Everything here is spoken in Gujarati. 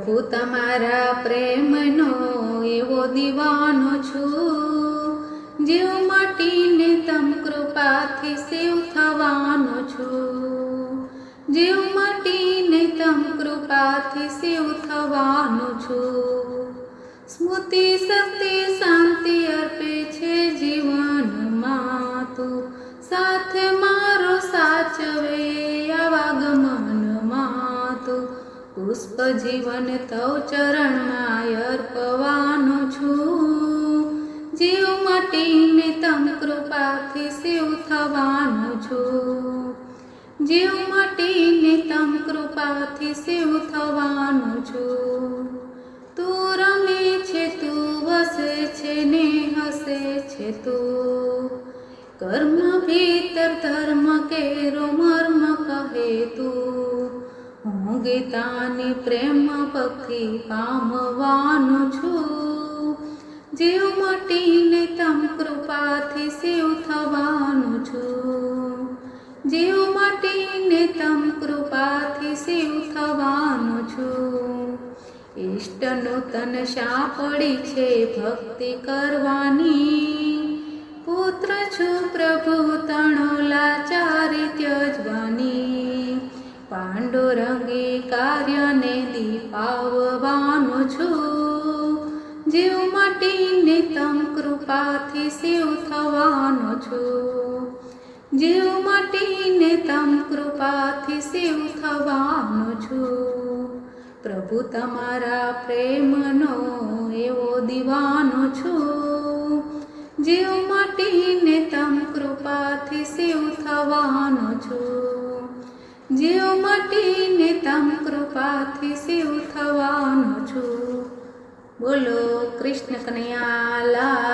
પ્રભુ તમારા પ્રેમનો એવો દીવાનો છું, જીવ મટીને તમ કૃપાથી સેવ થવાનો છું, જીવ મટીને તમ કૃપાથી સેવ થવાનો છું. સ્મૃતિ શક્તિ શાંતિ અર્પે છે જીવનમાં તું, સાથ મારો સાચવે આવાગમનમાં તું. પુષ્પ જીવન તવ ચરણમાં અર્પવાનો છું, જીવ મટીને તમ કૃપાથી સેવ થવાનો છું, જીવ મટીને તમ કૃપાથી સેવ થવાનો છું. તું રમે છે તું વસે છે ને હસે છે તું, કર્મ ભીતર ધર્મ કેરો મર્મ કહે તું. હું ગીતાની પ્રેમ ભક્તિ પામવાનો છું, જીવ મટીને તમ કૃપાથી સેવ થવાનો છું, જીવ મટીને તમ કૃપાથી સેવ થવાનો છું. ઇષ્ટનું તન શાપડી છે ભક્તિ કરવાની, પુત્ર છું પ્રભુ તણો લાચારી ત્યજવાની. પાંડુરંગી કાર્યને દીપાવવાનો છું, જીવ મટીને તમ કૃપાથી સેવ થવાનો છું, જીવ મટીને તમ કૃપાથી સેવ થવાનો છું. પ્રભુ તમારા પ્રેમનો એવો દીવાનો છું, જીવ મટીને તમ કૃપાથી સેવ થવાનો છું, જીવ મટીને તમ કૃપાથી સેવ થવાનો છું. બોલો કૃષ્ણ કનૈયા લાલ.